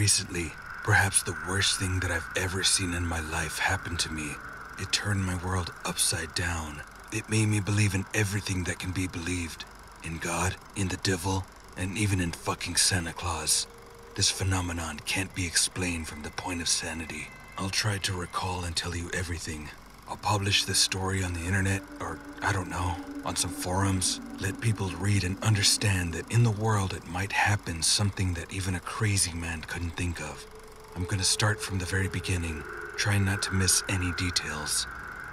Recently, perhaps the worst thing that I've ever seen in my life happened to me. It turned my world upside down. It made me believe in everything that can be believed. In God, in the devil, and even in fucking Santa Claus. This phenomenon can't be explained from the point of sanity. I'll try to recall and tell you everything. I'll publish this story on the internet, or I don't know, on some forums. Let people read and understand that in the world it might happen something that even a crazy man couldn't think of. I'm gonna start from the very beginning, trying not to miss any details.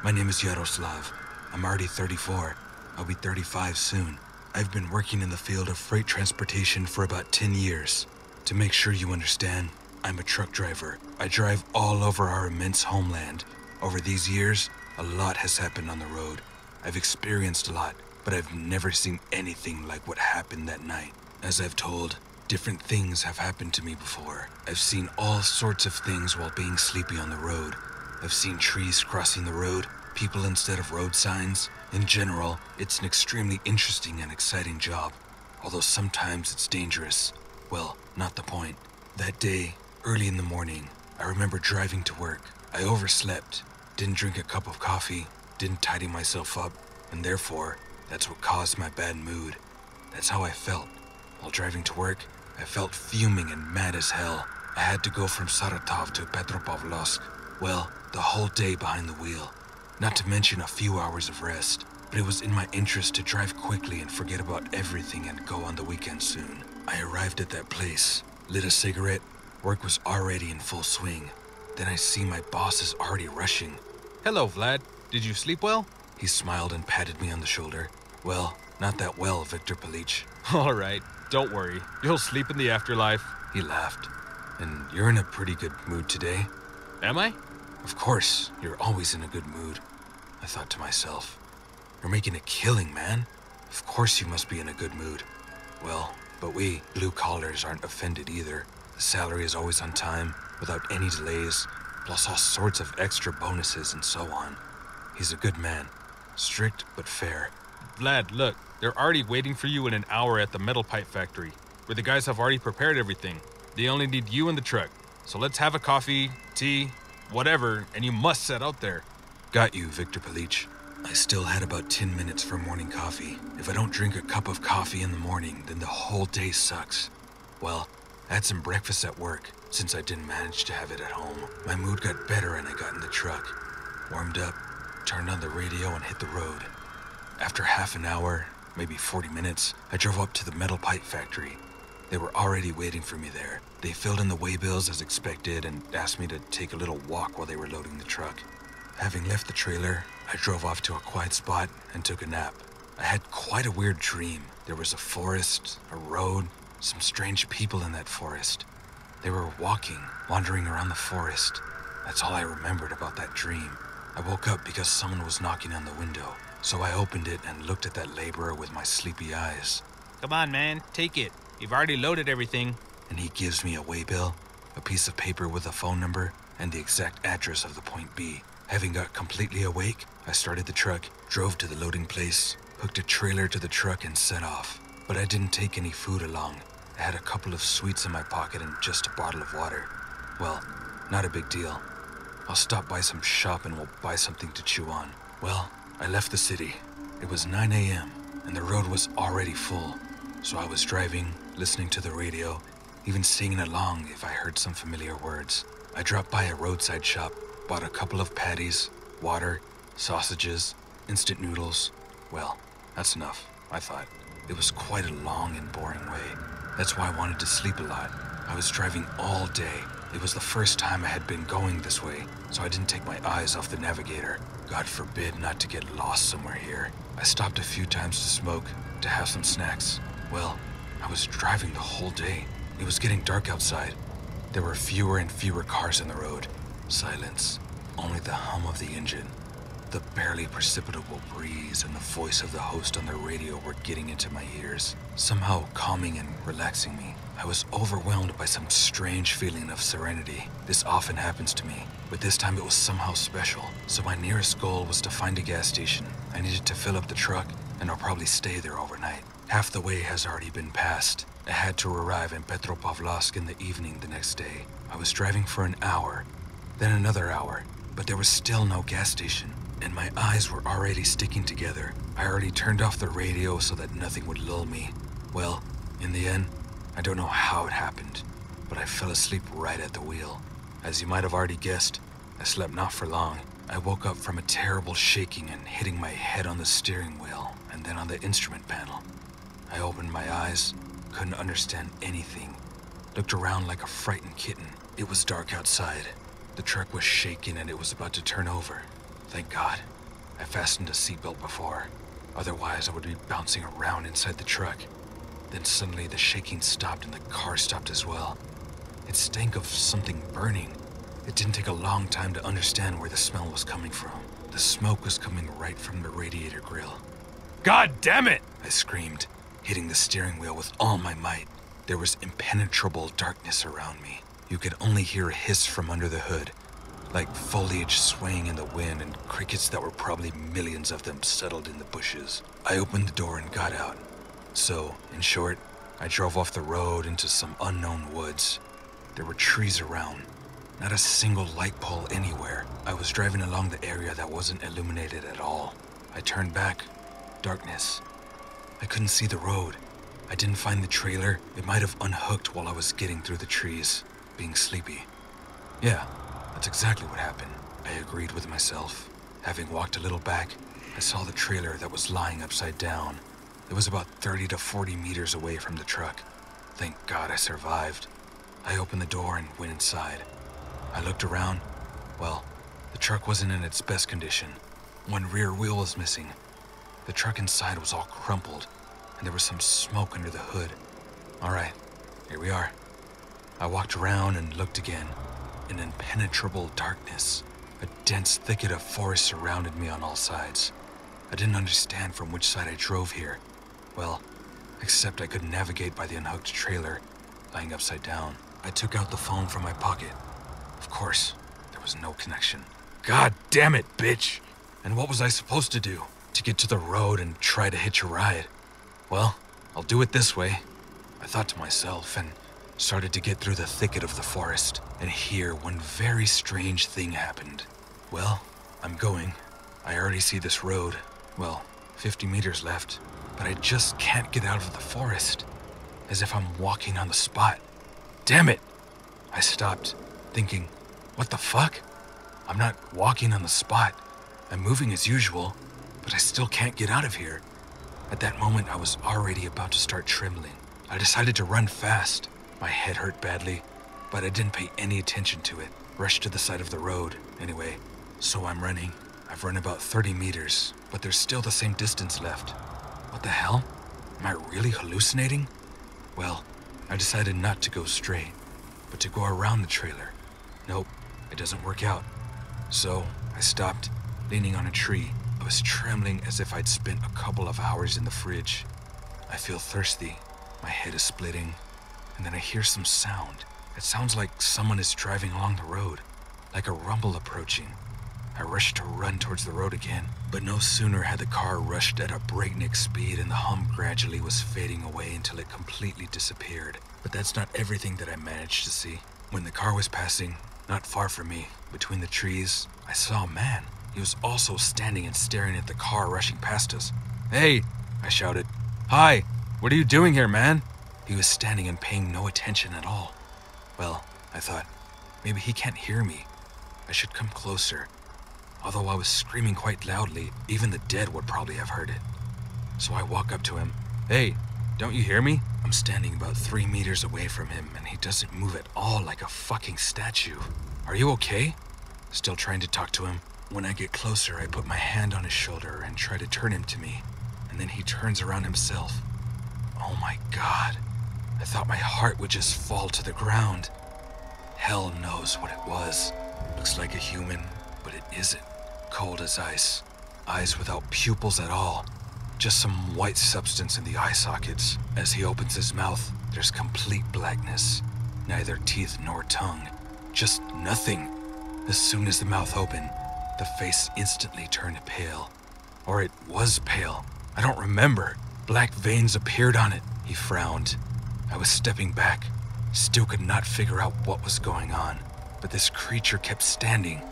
My name is Yaroslav. I'm already 34. I'll be 35 soon. I've been working in the field of freight transportation for about 10 years. To make sure you understand, I'm a truck driver. I drive all over our immense homeland. Over these years, a lot has happened on the road. I've experienced a lot, but I've never seen anything like what happened that night. As I've told, different things have happened to me before. I've seen all sorts of things while being sleepy on the road. I've seen trees crossing the road, people instead of road signs. In general, it's an extremely interesting and exciting job, although sometimes it's dangerous. Well, not the point. That day, early in the morning, I remember driving to work. I overslept, didn't drink a cup of coffee, didn't tidy myself up, and therefore, that's what caused my bad mood. That's how I felt. While driving to work, I felt fuming and mad as hell. I had to go from Saratov to Petropavlovsk. Well, the whole day behind the wheel. Not to mention a few hours of rest. But it was in my interest to drive quickly and forget about everything and go on the weekend soon. I arrived at that place, lit a cigarette. Work was already in full swing. Then I see my boss is already rushing. Hello, Vlad. Did you sleep well? He smiled and patted me on the shoulder. Well, not that well, Victor Palich. All right, don't worry. You'll sleep in the afterlife. He laughed. And you're in a pretty good mood today. Am I? Of course, you're always in a good mood. I thought to myself. You're making a killing, man. Of course you must be in a good mood. Well, but we blue collars aren't offended either. The salary is always on time, without any delays, plus all sorts of extra bonuses and so on. He's a good man. Strict but fair. Vlad, look. They're already waiting for you in an hour at the metal pipe factory, where the guys have already prepared everything. They only need you in the truck. So let's have a coffee, tea, whatever, and you must set out there. Got you, Victor Palich. I still had about 10 minutes for morning coffee. If I don't drink a cup of coffee in the morning, then the whole day sucks. Well, I had some breakfast at work, since I didn't manage to have it at home. My mood got better and I got in the truck. Warmed up, turned on the radio and hit the road. After half an hour, maybe 40 minutes, I drove up to the metal pipe factory. They were already waiting for me there. They filled in the waybills as expected and asked me to take a little walk while they were loading the truck. Having left the trailer, I drove off to a quiet spot and took a nap. I had quite a weird dream. There was a forest, a road, some strange people in that forest. They were wandering around the forest. That's all I remembered about that dream. I woke up because someone was knocking on the window, so I opened it and looked at that laborer with my sleepy eyes. Come on, man, take it. You've already loaded everything. And he gives me a waybill, a piece of paper with a phone number, and the exact address of the point B. Having got completely awake, I started the truck, drove to the loading place, hooked a trailer to the truck and set off. But I didn't take any food along. I had a couple of sweets in my pocket and just a bottle of water. Well, not a big deal. I'll stop by some shop and we'll buy something to chew on. Well, I left the city. It was 9 a.m. and the road was already full. So I was driving, listening to the radio, even singing along if I heard some familiar words. I dropped by a roadside shop, bought a couple of patties, water, sausages, instant noodles. Well, that's enough, I thought. It was quite a long and boring way. That's why I wanted to sleep a lot. I was driving all day. It was the first time I had been going this way, so I didn't take my eyes off the navigator. God forbid not to get lost somewhere here. I stopped a few times to smoke, to have some snacks. Well, I was driving the whole day. It was getting dark outside. There were fewer and fewer cars on the road. Silence. Only the hum of the engine. The barely perceptible breeze and the voice of the host on the radio were getting into my ears, somehow calming and relaxing me. I was overwhelmed by some strange feeling of serenity. This often happens to me, but this time it was somehow special. So my nearest goal was to find a gas station. I needed to fill up the truck, and I'll probably stay there overnight. Half the way has already been passed. I had to arrive in Petropavlovsk in the evening the next day. I was driving for an hour, then another hour, but there was still no gas station, and my eyes were already sticking together. I already turned off the radio so that nothing would lull me. Well, in the end, I don't know how it happened, but I fell asleep right at the wheel. As you might have already guessed, I slept not for long. I woke up from a terrible shaking and hitting my head on the steering wheel and then on the instrument panel. I opened my eyes, couldn't understand anything. Looked around like a frightened kitten. It was dark outside. The truck was shaking and it was about to turn over. Thank God, I fastened a seatbelt before. Otherwise, I would be bouncing around inside the truck. Then suddenly the shaking stopped and the car stopped as well. It stank of something burning. It didn't take a long time to understand where the smell was coming from. The smoke was coming right from the radiator grill. God damn it! I screamed, hitting the steering wheel with all my might. There was impenetrable darkness around me. You could only hear a hiss from under the hood, like foliage swaying in the wind and crickets that were probably millions of them settled in the bushes. I opened the door and got out. So, in short, I drove off the road into some unknown woods. There were trees around. Not a single light pole anywhere. I was driving along the area that wasn't illuminated at all. I turned back. Darkness. I couldn't see the road. I didn't find the trailer. It might have unhooked while I was getting through the trees, being sleepy. Yeah, that's exactly what happened. I agreed with myself. Having walked a little back, I saw the trailer that was lying upside down. It was about 30 to 40 meters away from the truck. Thank God I survived. I opened the door and went inside. I looked around. Well, the truck wasn't in its best condition. One rear wheel was missing. The truck inside was all crumpled, and there was some smoke under the hood. All right, here we are. I walked around and looked again. In impenetrable darkness, a dense thicket of forest surrounded me on all sides. I didn't understand from which side I drove here. Well, except I could navigate by the unhooked trailer, lying upside down. I took out the phone from my pocket. Of course, there was no connection. God damn it, bitch! And what was I supposed to do? To get to the road and try to hitch a ride? Well, I'll do it this way, I thought to myself, and started to get through the thicket of the forest. And here, one very strange thing happened. Well, I'm going. I already see this road. Well, 50 meters left. But I just can't get out of the forest. As if I'm walking on the spot. Damn it! I stopped, thinking, what the fuck? I'm not walking on the spot. I'm moving as usual, but I still can't get out of here. At that moment, I was already about to start trembling. I decided to run fast. My head hurt badly, but I didn't pay any attention to it. Rushed to the side of the road, anyway. So I'm running. I've run about 30 meters, but there's still the same distance left. What the hell? Am I really hallucinating? Well, I decided not to go straight, but to go around the trailer. Nope, it doesn't work out. So I stopped, leaning on a tree. I was trembling as if I'd spent a couple of hours in the fridge. I feel thirsty. My head is splitting, and then I hear some sound. It sounds like someone is driving along the road, like a rumble approaching. I rushed to run towards the road again, but no sooner had the car rushed at a breakneck speed and the hum gradually was fading away until it completely disappeared. But that's not everything that I managed to see. When the car was passing, not far from me, between the trees, I saw a man. He was also standing and staring at the car rushing past us. "Hey!" I shouted. "Hi! What are you doing here, man?" He was standing and paying no attention at all. Well, I thought, maybe he can't hear me. I should come closer. Although I was screaming quite loudly, even the dead would probably have heard it. So I walk up to him. "Hey, don't you hear me?" I'm standing about 3 meters away from him, and he doesn't move at all, like a fucking statue. "Are you okay?" Still trying to talk to him. When I get closer, I put my hand on his shoulder and try to turn him to me, and then he turns around himself. Oh my God. I thought my heart would just fall to the ground. Hell knows what it was. Looks like a human, but it isn't. Cold as ice. Eyes without pupils at all. Just some white substance in the eye sockets. As he opens his mouth, there's complete blackness. Neither teeth nor tongue. Just nothing. As soon as the mouth opened, the face instantly turned pale. Or it was pale. I don't remember. Black veins appeared on it. He frowned. I was stepping back, still could not figure out what was going on, but this creature kept standing.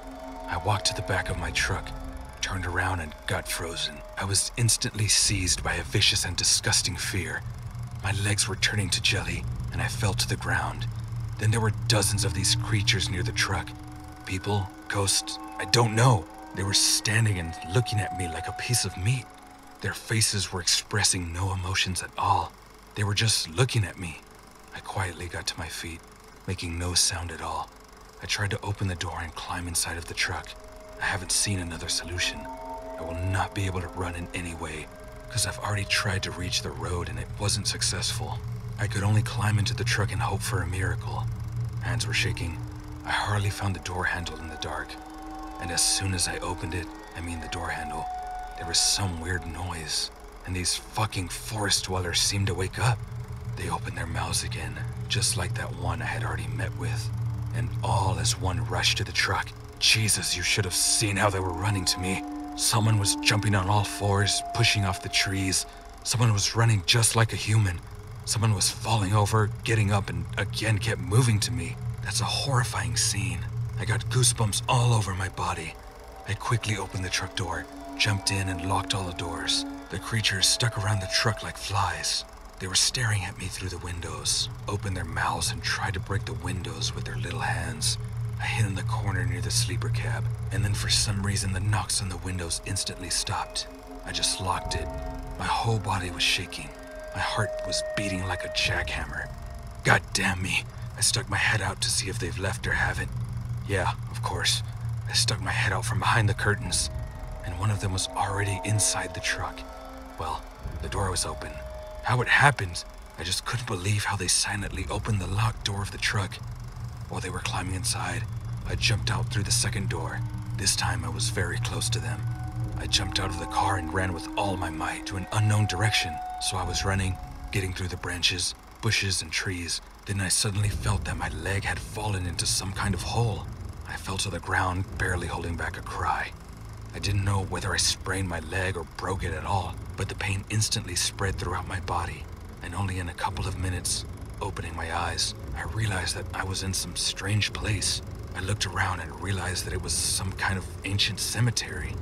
I walked to the back of my truck, turned around and got frozen. I was instantly seized by a vicious and disgusting fear. My legs were turning to jelly, and I fell to the ground. Then there were dozens of these creatures near the truck. People, ghosts, I don't know. They were standing and looking at me like a piece of meat. Their faces were expressing no emotions at all. They were just looking at me. I quietly got to my feet, making no sound at all. I tried to open the door and climb inside of the truck. I haven't seen another solution. I will not be able to run in any way, because I've already tried to reach the road and it wasn't successful. I could only climb into the truck and hope for a miracle. Hands were shaking. I hardly found the door handle in the dark. And as soon as I opened it, the door handle, there was some weird noise, and these fucking forest dwellers seemed to wake up. They opened their mouths again, just like that one I had already met with, and all as one rushed to the truck. Jesus, you should have seen how they were running to me. Someone was jumping on all fours, pushing off the trees. Someone was running just like a human. Someone was falling over, getting up, and again kept moving to me. That's a horrifying scene. I got goosebumps all over my body. I quickly opened the truck door, jumped in, and locked all the doors. The creatures stuck around the truck like flies. They were staring at me through the windows, opened their mouths and tried to break the windows with their little hands. I hid in the corner near the sleeper cab, and then for some reason the knocks on the windows instantly stopped. I just locked it. My whole body was shaking. My heart was beating like a jackhammer. God damn me. I stuck my head out to see if they've left or haven't. Yeah, of course. I stuck my head out from behind the curtains, and one of them was already inside the truck. Well, the door was open. How it happened, I just couldn't believe how they silently opened the locked door of the truck. While they were climbing inside, I jumped out through the second door. This time I was very close to them. I jumped out of the car and ran with all my might to an unknown direction. So I was running, getting through the branches, bushes, and trees. Then I suddenly felt that my leg had fallen into some kind of hole. I fell to the ground, barely holding back a cry. I didn't know whether I sprained my leg or broke it at all, but the pain instantly spread throughout my body, and only in a couple of minutes, opening my eyes, I realized that I was in some strange place. I looked around and realized that it was some kind of ancient cemetery.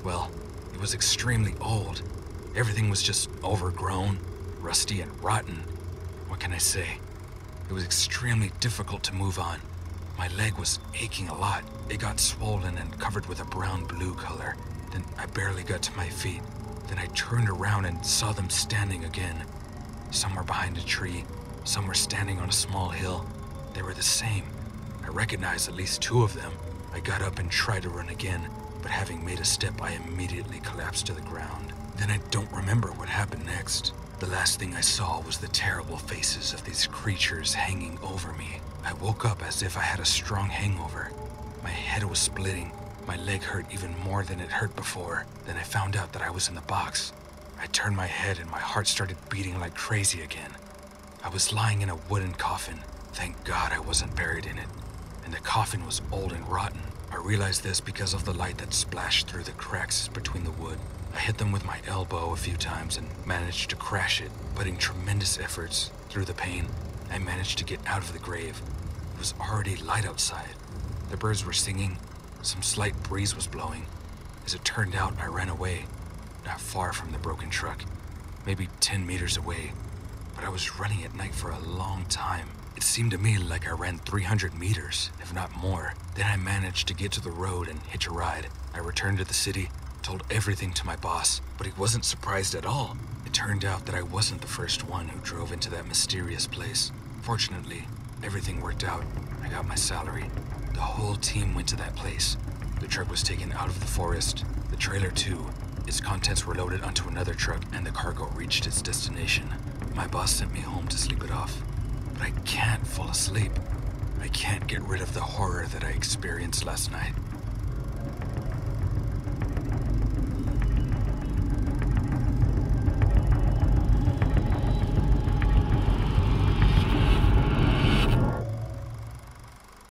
Well, it was extremely old. Everything was just overgrown, rusty, and rotten. What can I say? It was extremely difficult to move on. My leg was aching a lot. It got swollen and covered with a brown-blue color. Then I barely got to my feet. Then I turned around and saw them standing again. Some were behind a tree. Some were standing on a small hill. They were the same. I recognized at least two of them. I got up and tried to run again, but having made a step, I immediately collapsed to the ground. Then I don't remember what happened next. The last thing I saw was the terrible faces of these creatures hanging over me. I woke up as if I had a strong hangover. My head was splitting. My leg hurt even more than it hurt before. Then I found out that I was in the box. I turned my head and my heart started beating like crazy again. I was lying in a wooden coffin. Thank God I wasn't buried in it. And the coffin was old and rotten. I realized this because of the light that splashed through the cracks between the wood. I hit them with my elbow a few times and managed to crash it. Putting tremendous efforts through the pain, I managed to get out of the grave. It was already light outside. The birds were singing. Some slight breeze was blowing. As it turned out, I ran away, not far from the broken truck, maybe 10 meters away. But I was running at night for a long time. It seemed to me like I ran 300 meters, if not more. Then I managed to get to the road and hitch a ride. I returned to the city, told everything to my boss, but he wasn't surprised at all. It turned out that I wasn't the first one who drove into that mysterious place. Fortunately, everything worked out. I got my salary. The whole team went to that place. The truck was taken out of the forest. The trailer too. Its contents were loaded onto another truck and the cargo reached its destination. My boss sent me home to sleep it off. But I can't fall asleep. I can't get rid of the horror that I experienced last night.